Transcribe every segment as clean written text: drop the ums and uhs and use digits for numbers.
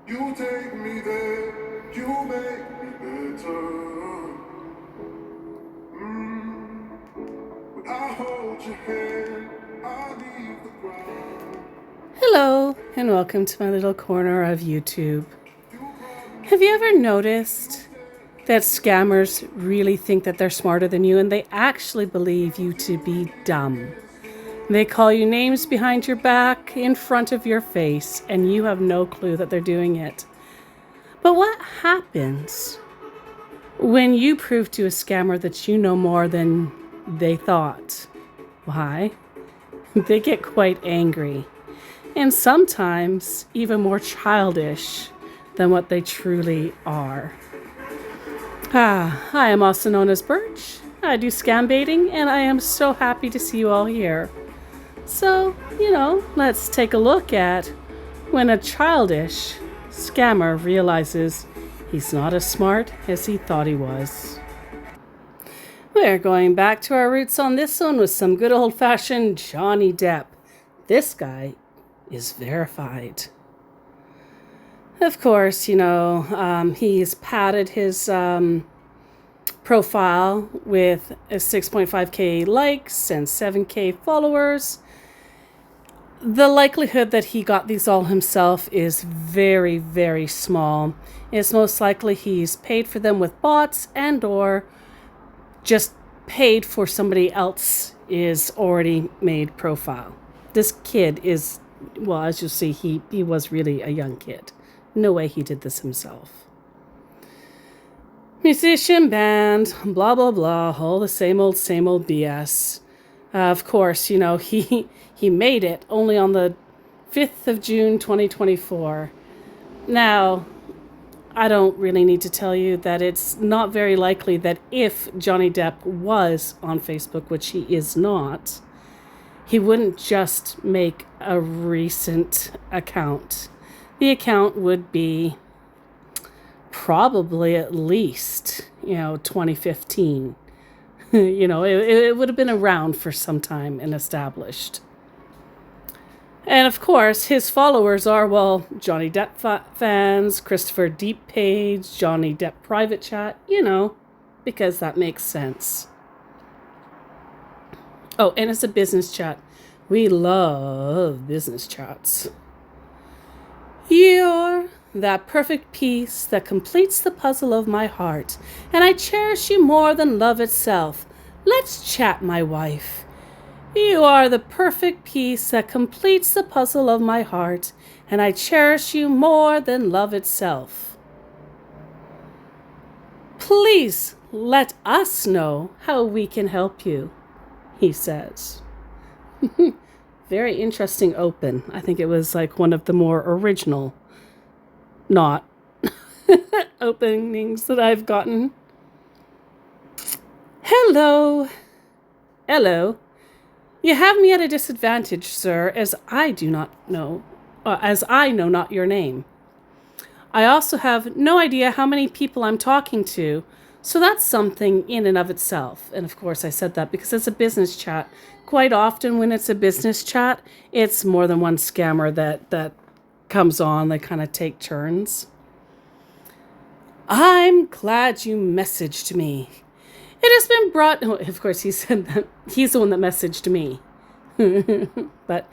You take me there, you make me better. When I hold your hand, I leave the ground. Hello, and welcome to my little corner of YouTube. Have you ever noticed that scammers really think that they're smarter than you and they actually believe you to be dumb? They call you names behind your back, in front of your face, and you have no clue that they're doing it. But what happens when you prove to a scammer that you know more than they thought? Why? They get quite angry, and sometimes even more childish than what they truly are. I am also known as Birch. I do scam baiting, and I am so happy to see you all here. So, let's take a look at when a childish scammer realizes he's not as smart as he thought he was. We're going back to our roots on this one with some good old-fashioned Johnny Depp. This guy is verified. Of course, he's padded his profile with 6.5k likes and 7k followers. The likelihood that he got these all himself is very, very small. It's most likely he's paid for them with bots and or just paid for somebody else's already made profile. This kid is, well, as you'll see, he was really a young kid. No way he did this himself. Musician, band, blah, blah, blah, all the same old BS. Of course, he made it only on the 5th of June, 2024. Now, I don't really need to tell you that it's not very likely that if Johnny Depp was on Facebook, which he is not, he wouldn't just make a recent account. The account would be probably at least, 2015. It would have been around for some time and established. And of course, his followers are, Johnny Depp fans, Christopher Deep page, Johnny Depp private chat, because that makes sense. Oh, and it's a business chat. We love business chats. You're that perfect piece that completes the puzzle of my heart, and I cherish you more than love itself. Let's chat, my wife. You are the perfect piece that completes the puzzle of my heart, and I cherish you more than love itself. Please let us know how we can help you, he says. Very interesting open. I think it was like one of the more original, not openings that I've gotten. Hello. You have me at a disadvantage, sir, as I know not your name. I also have no idea how many people I'm talking to, so that's something in and of itself. And of course I said that because it's a business chat. Quite often when it's a business chat, it's more than one scammer that comes on. They kind of take turns. I'm glad you messaged me. It has been brought... Oh, of course, he said that he's the one that messaged me. But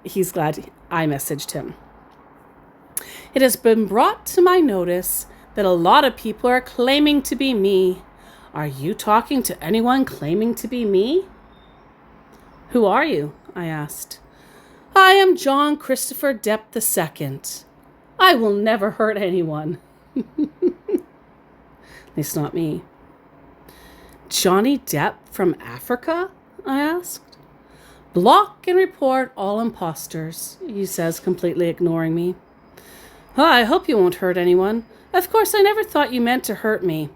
he's glad I messaged him. It has been brought to my notice that a lot of people are claiming to be me. Are you talking to anyone claiming to be me? Who are you? I asked. I am John Christopher Depp II. I will never hurt anyone. At least not me. Johnny Depp from Africa? I asked. Block and report all imposters, he says, completely ignoring me. Oh, I hope you won't hurt anyone. Of course, I never thought you meant to hurt me.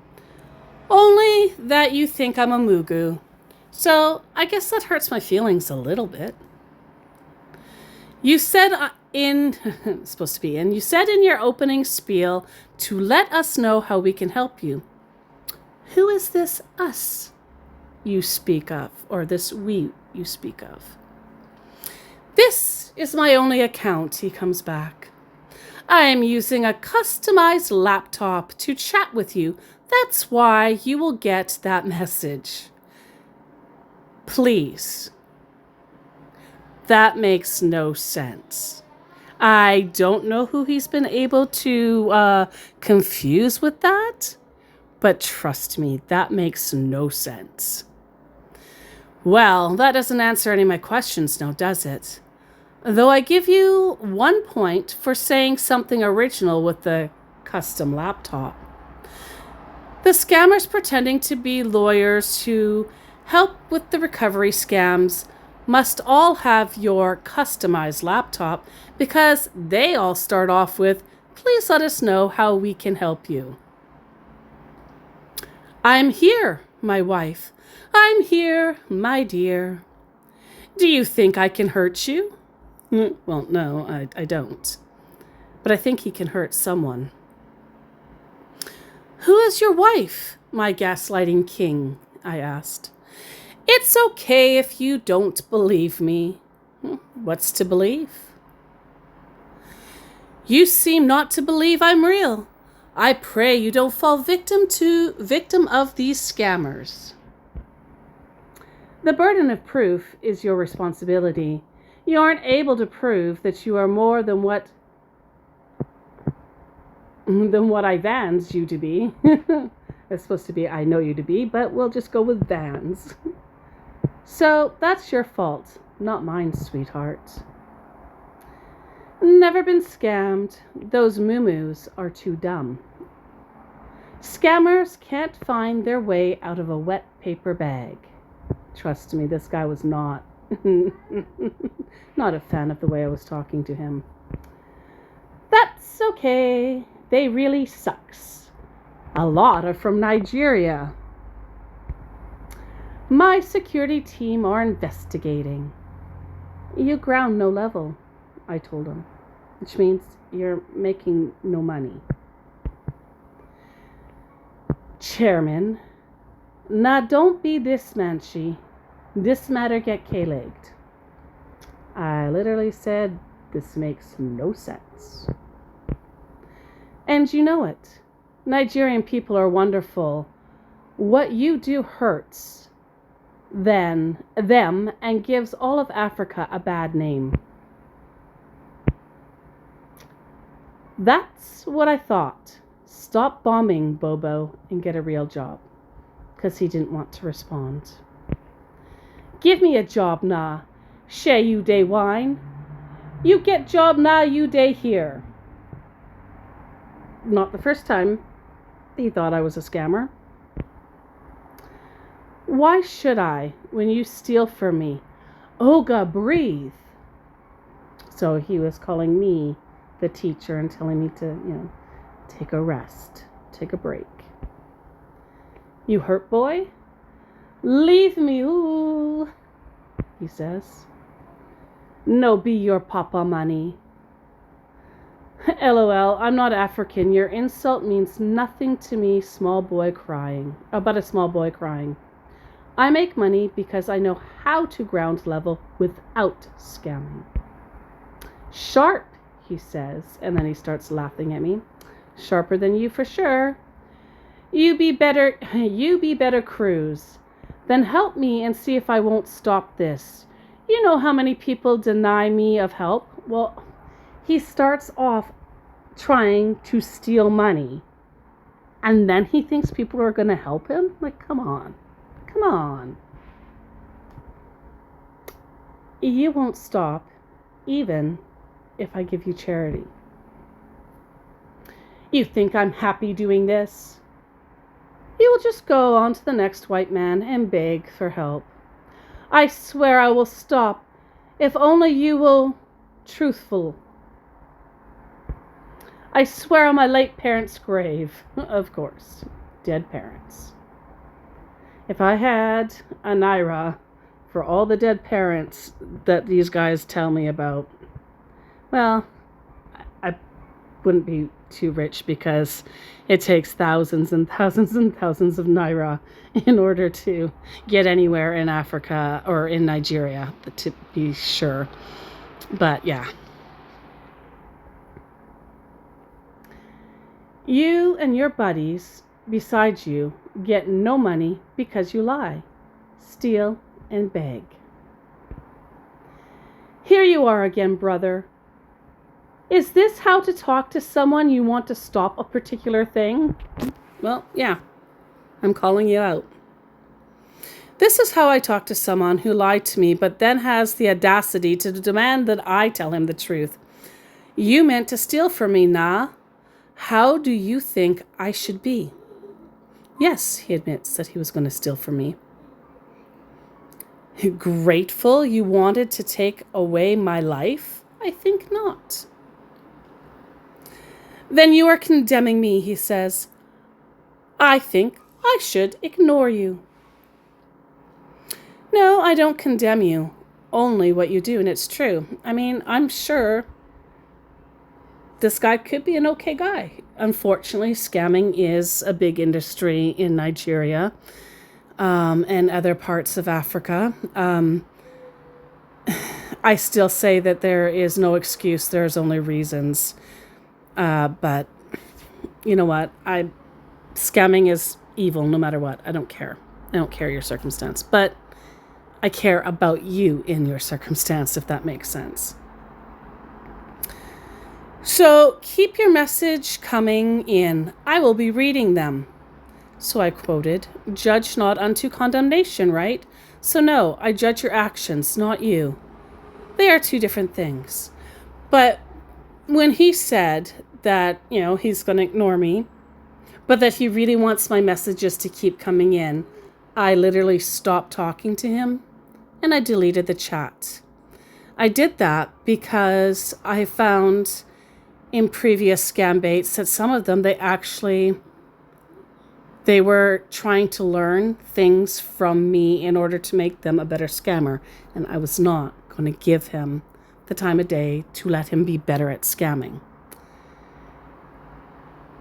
Only that you think I'm a mugu. So I guess that hurts my feelings a little bit. You said you said in your opening spiel to let us know how we can help you. Who is this us you speak of, or this we you speak of? This is my only account, he comes back. I am using a customized laptop to chat with you. That's why you will get that message. Please. That makes no sense. I don't know who he's been able to confuse with that, but trust me, that makes no sense. Well, that doesn't answer any of my questions now, does it? Though I give you 1 point for saying something original with the custom laptop. The scammers pretending to be lawyers who help with the recovery scams must all have your customized laptop because they all start off with, "Please let us know how we can help you." I'm here, my wife. I'm here, my dear. Do you think I can hurt you? Well, no, I don't. But I think he can hurt someone. Who is your wife, my gaslighting king? I asked. It's okay if you don't believe me. What's to believe? You seem not to believe I'm real. I pray you don't fall victim of these scammers. The burden of proof is your responsibility. You aren't able to prove that you are more than what I vans you to be. It's supposed to be I know you to be, but we'll just go with vans. So that's your fault, not mine, sweetheart. Never been scammed. Those moo-moos are too dumb. Scammers can't find their way out of a wet paper bag. Trust me, this guy was not a fan of the way I was talking to him. That's okay. They really sucks. A lot are from Nigeria. My security team are investigating. You ground no level, I told him, which means you're making no money. Chairman, now don't be this manchy. This matter get K-legged. I literally said, this makes no sense. And you know it. Nigerian people are wonderful. What you do hurts them and gives all of Africa a bad name. That's what I thought. Stop bombing, Bobo, and get a real job. Because he didn't want to respond. Give me a job now. Share you day wine. You get job now, you day here. Not the first time he thought I was a scammer. Why should I when you steal from me? Olga, breathe. So he was calling me the teacher and telling me to, take a rest, take a break. You hurt boy? Leave me, ooh, he says. No be your papa money. LOL, I'm not African. Your insult means nothing to me, but a small boy crying. I make money because I know how to ground level without scamming. Sharp, he says, and then he starts laughing at me. Sharper than you for sure. You be better cruise. Then help me and see if I won't stop this. You know how many people deny me of help? Well, he starts off trying to steal money. And then he thinks people are going to help him? Like, come on. You won't stop, even if I give you charity. You think I'm happy doing this? You will just go on to the next white man and beg for help. I swear I will stop, if only you will truthful. I swear on my late parents' grave. Of course, dead parents. If I had a naira for all the dead parents that these guys tell me about, well, I wouldn't be too rich because it takes thousands and thousands and thousands of naira in order to get anywhere in Africa or in Nigeria, to be sure. But yeah. You and your buddies beside you get no money because you lie, steal, and beg. Here you are again, brother. Is this how to talk to someone you want to stop a particular thing? Well, yeah, I'm calling you out. This is how I talk to someone who lied to me, but then has the audacity to demand that I tell him the truth. You meant to steal from me, nah? How do you think I should be? Yes, he admits that he was going to steal from me. Grateful you wanted to take away my life? I think not. Then you are condemning me, he says. I think I should ignore you. No, I don't condemn you. Only what you do, and it's true. I mean, I'm sure this guy could be an okay guy. Unfortunately, scamming is a big industry in Nigeria and other parts of Africa. I still say that there is no excuse. There's only reasons. But you know what? Scamming is evil no matter what. I don't care. I don't care your circumstance. But I care about you in your circumstance, if that makes sense. So keep your message coming in. I will be reading them. So I quoted, judge not unto condemnation, right? So no, I judge your actions, not you. They are two different things. But when he said that, he's going to ignore me, but that he really wants my messages to keep coming in, I literally stopped talking to him and I deleted the chat. I did that because I found in previous scam baits that some of them, they were trying to learn things from me in order to make them a better scammer. And I was not going to give him the time of day to let him be better at scamming.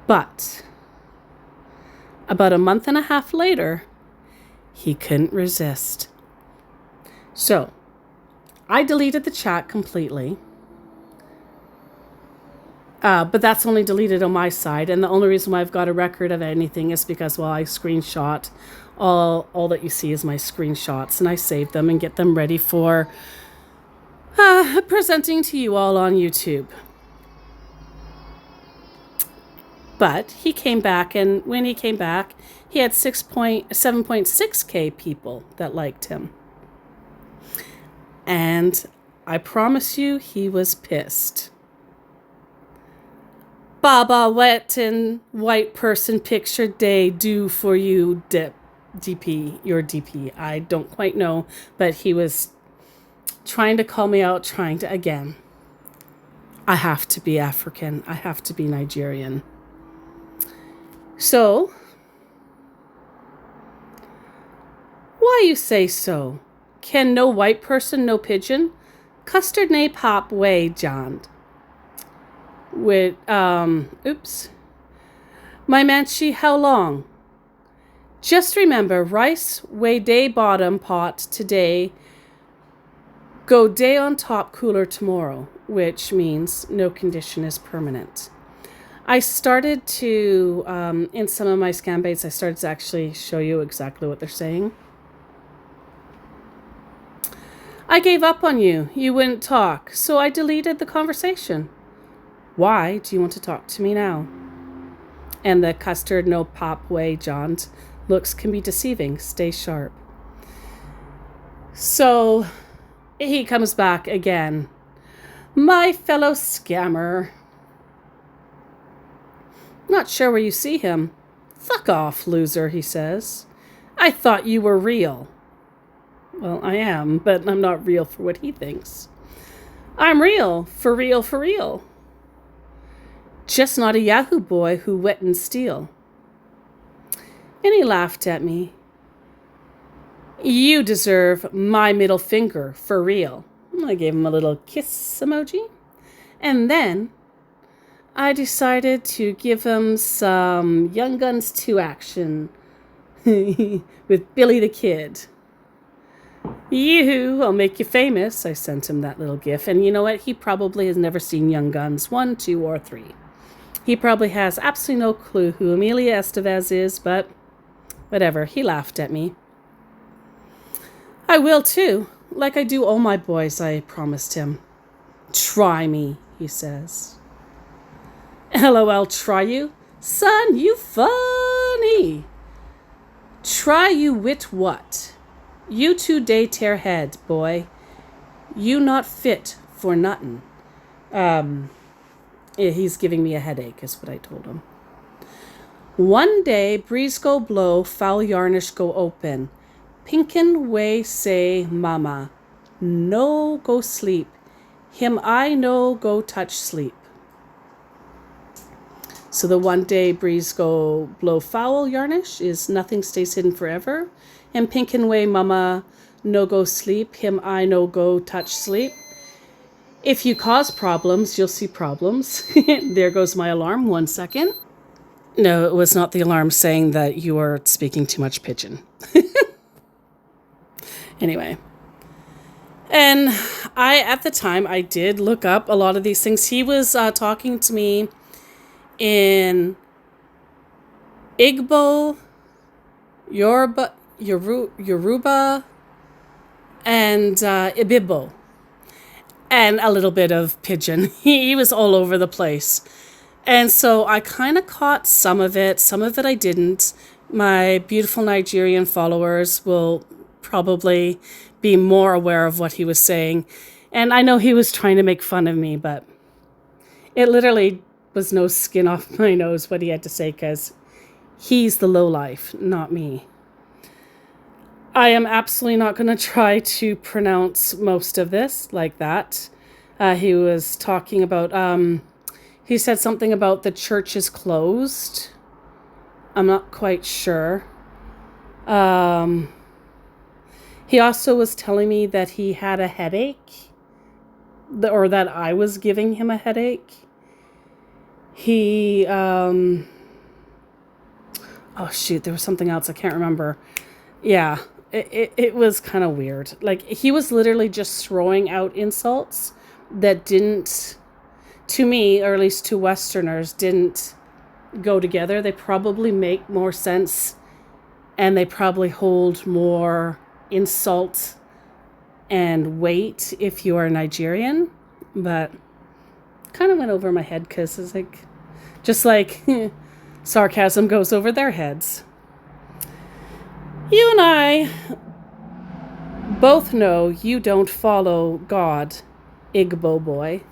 But about a month and a half later, he couldn't resist. So I deleted the chat completely. But that's only deleted on my side. And the only reason why I've got a record of anything is because, I screenshot. All that you see is my screenshots. And I save them and get them ready for presenting to you all on YouTube. But he came back, and when he came back, he had 7.6K people that liked him. And I promise you, he was pissed. Baba wet and white person picture day do for you, DP, your DP. I don't quite know, but he was trying to call me out, again. I have to be African. I have to be Nigerian. So, why you say so? Can no white person, no pigeon? Custard nay pop way, John. With, my manchi, how long? Just remember, rice way day bottom pot today, go day on top cooler tomorrow, which means no condition is permanent. I started to, in some of my scam baits, I started to actually show you exactly what they're saying. I gave up on you. You wouldn't talk, so I deleted the conversation. Why do you want to talk to me now? And the custard no pop way, John. Looks can be deceiving. Stay sharp. So he comes back again. My fellow scammer. Not sure where you see him. Fuck off, loser, he says. I thought you were real. Well, I am, but I'm not real for what he thinks. I'm real, for real, for real. Just not a Yahoo boy who wet and steal. And he laughed at me. You deserve my middle finger, for real. I gave him a little kiss emoji. And then I decided to give him some Young Guns 2 action with Billy the Kid. Yoo-hoo, I'll make you famous. I sent him that little gif. And you know what? He probably has never seen Young Guns 1, 2, or 3. He probably has absolutely no clue who Amelia Estevez is, but whatever. He laughed at me. I will too, like I do all my boys, I promised him. Try me, he says. LOL, try you? Son, you funny. Try you wit what? You 2 day tear head, boy. You not fit for nuttin'. He's giving me a headache, is what I told him. One day, breeze go blow, foul yarnish go open. Pinkin way say, mama, no go sleep. Him I no go touch sleep. So the one day breeze go blow foul yarnish is nothing stays hidden forever. And Pinkin way mama no go sleep. Him I no go touch sleep. If you cause problems, you'll see problems. There goes my alarm. 1 second. No, it was not the alarm saying that you are speaking too much pigeon. Anyway. And at the time, I did look up a lot of these things. He was talking to me in Igbo, Yoruba, and Ibibo. And a little bit of pidgin. He was all over the place. And so I kind of caught some of it I didn't. My beautiful Nigerian followers will probably be more aware of what he was saying. And I know he was trying to make fun of me, but it literally was no skin off my nose what he had to say, because he's the lowlife, not me. I am absolutely not going to try to pronounce most of this like that. He was talking about, he said something about the church is closed. I'm not quite sure. He also was telling me that he had a headache, or that I was giving him a headache. He, oh shoot, there was something else. I can't remember. Yeah. It was kind of weird. Like, he was literally just throwing out insults that didn't, to me, or at least to Westerners, didn't go together. They probably make more sense, and they probably hold more insult and weight if you are Nigerian. But kind of went over my head, because it's like, just like sarcasm goes over their heads. You and I both know you don't follow God, Igbo boy.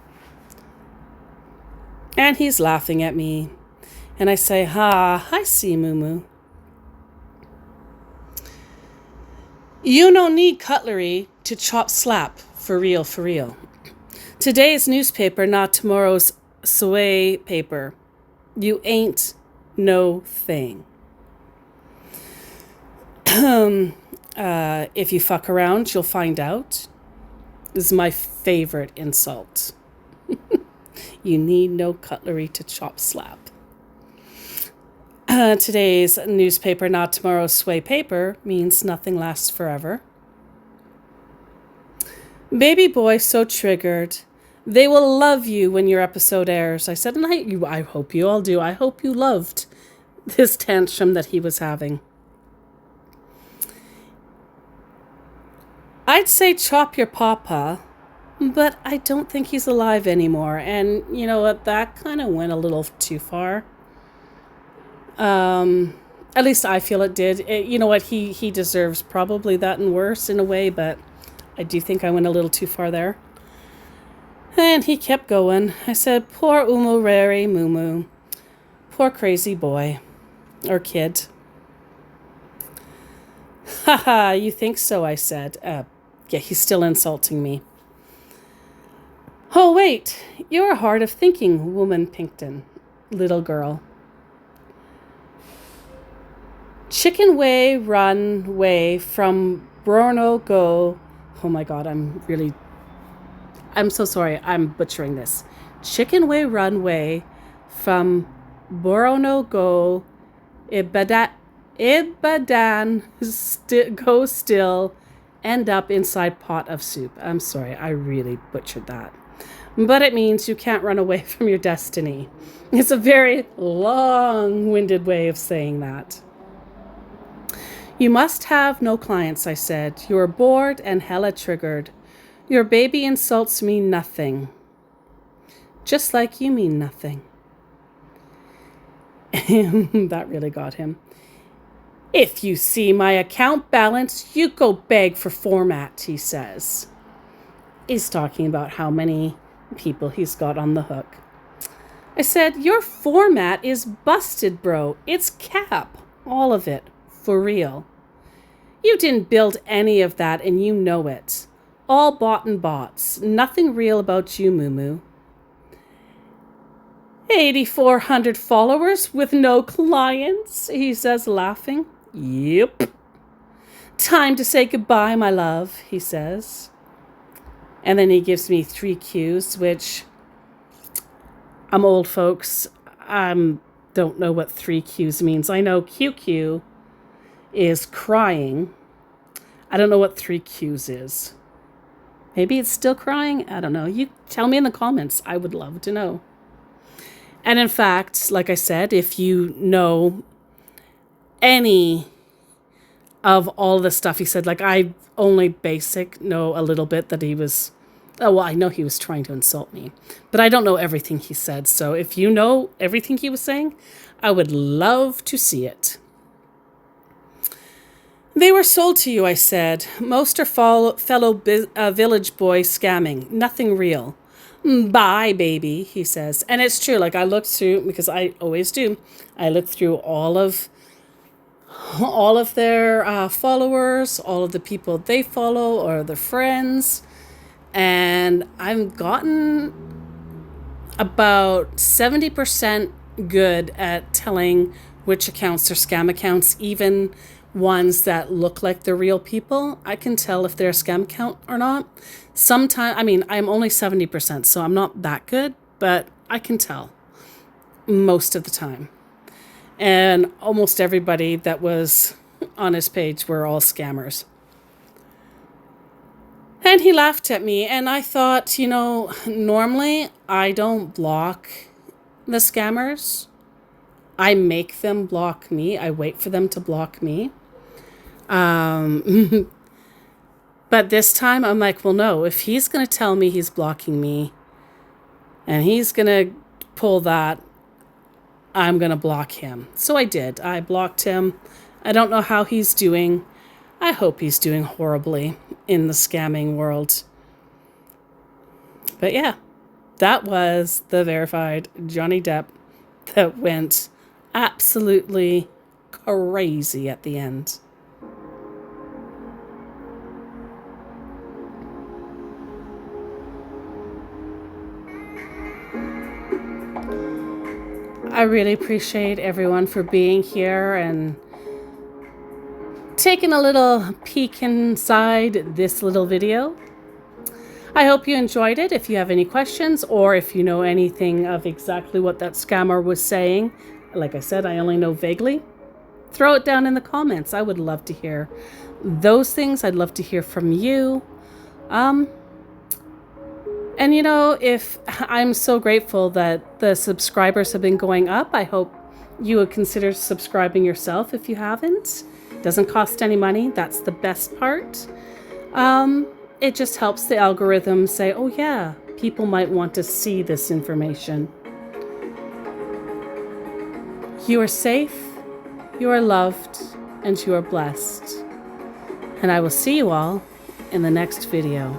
And he's laughing at me. And I say, I see, Mumu. You don't need cutlery to chop slap, for real, for real. Today's newspaper, not tomorrow's sway paper. You ain't no thing. If you fuck around, you'll find out. This is my favorite insult. You need no cutlery to chop slap. Today's newspaper, not tomorrow's sway paper, means nothing lasts forever. Baby boy so triggered. They will love you when your episode airs. I said, and I hope you all do. I hope you loved this tantrum that he was having. I'd say chop your papa, but I don't think he's alive anymore. And you know what? That kind of went a little too far. At least I feel it did. You know what? He deserves probably that and worse in a way, but I do think I went a little too far there. And he kept going. I said, poor Umureri Mumu. Poor crazy boy. Or kid. Haha, you think so, I said. Yeah, he's still insulting me. Oh, wait. You're hard of thinking, woman Pinkton. Little girl. Chicken way run way from Brno go. Oh my god, I'm so sorry. I'm butchering this. Chicken way run way from Brno go Ibadan go still end up inside pot of soup. I'm sorry, I really butchered that. but it means you can't run away from your destiny. It's a very long-winded way of saying that. You must have no clients, I said. You are bored and hella triggered. Your baby insults mean nothing. Just like you mean nothing. That really got him. If you see my account balance, you go beg for format, he says. He's talking about how many people he's got on the hook. I said, your format is busted, bro. It's cap. All of it. For real. You didn't build any of that and you know it. All bought and bots. Nothing real about you, Moo. 8,400 followers with no clients, he says, laughing. Yep. Time to say goodbye, my love, he says. And then he gives me 3 Qs, which I'm old, folks. Don't know what 3 Qs means. I know QQ is crying. I don't know what 3 Qs is. Maybe it's still crying. I don't know. You tell me in the comments. I would love to know. And in fact, like I said, if you know any of all the stuff he said, like I only basic know a little bit that he was, oh, well, I know he was trying to insult me, but I don't know everything he said. So if you know everything he was saying, I would love to see it. They were sold to you, I said. Most are fellow village boys scamming. Nothing real. Bye, baby, he says. And it's true. Like I looked through, because I always do, I looked through all of their followers, all of the people they follow or their friends. And I've gotten about 70% good at telling which accounts are scam accounts, even ones that look like they're real people. I can tell if they're a scam account or not. Sometimes, I mean, I'm only 70%, so I'm not that good, but I can tell most of the time. And almost everybody that was on his page were all scammers. And he laughed at me, and I thought, you know, normally I don't block the scammers. I make them block me. I wait for them to block me. But this time I'm like, well, no, if he's going to tell me he's blocking me and he's going to pull that, I'm going to block him. So I did. I blocked him. I don't know how he's doing. I hope he's doing horribly in the scamming world. But yeah, that was the verified Johnny Depp that went absolutely crazy at the end. I really appreciate everyone for being here and taking a little peek inside this little video. I hope you enjoyed it. If you have any questions or if you know anything of exactly what that scammer was saying, like I said, I only know vaguely, throw it down in the comments. I would love to hear those things. I'd love to hear from you. And you know, if I'm so grateful that the subscribers have been going up, I hope you would consider subscribing yourself if you haven't. It doesn't cost any money. That's the best part. It just helps the algorithm say, oh yeah, people might want to see this information. You are safe, you are loved, and you are blessed. And I will see you all in the next video.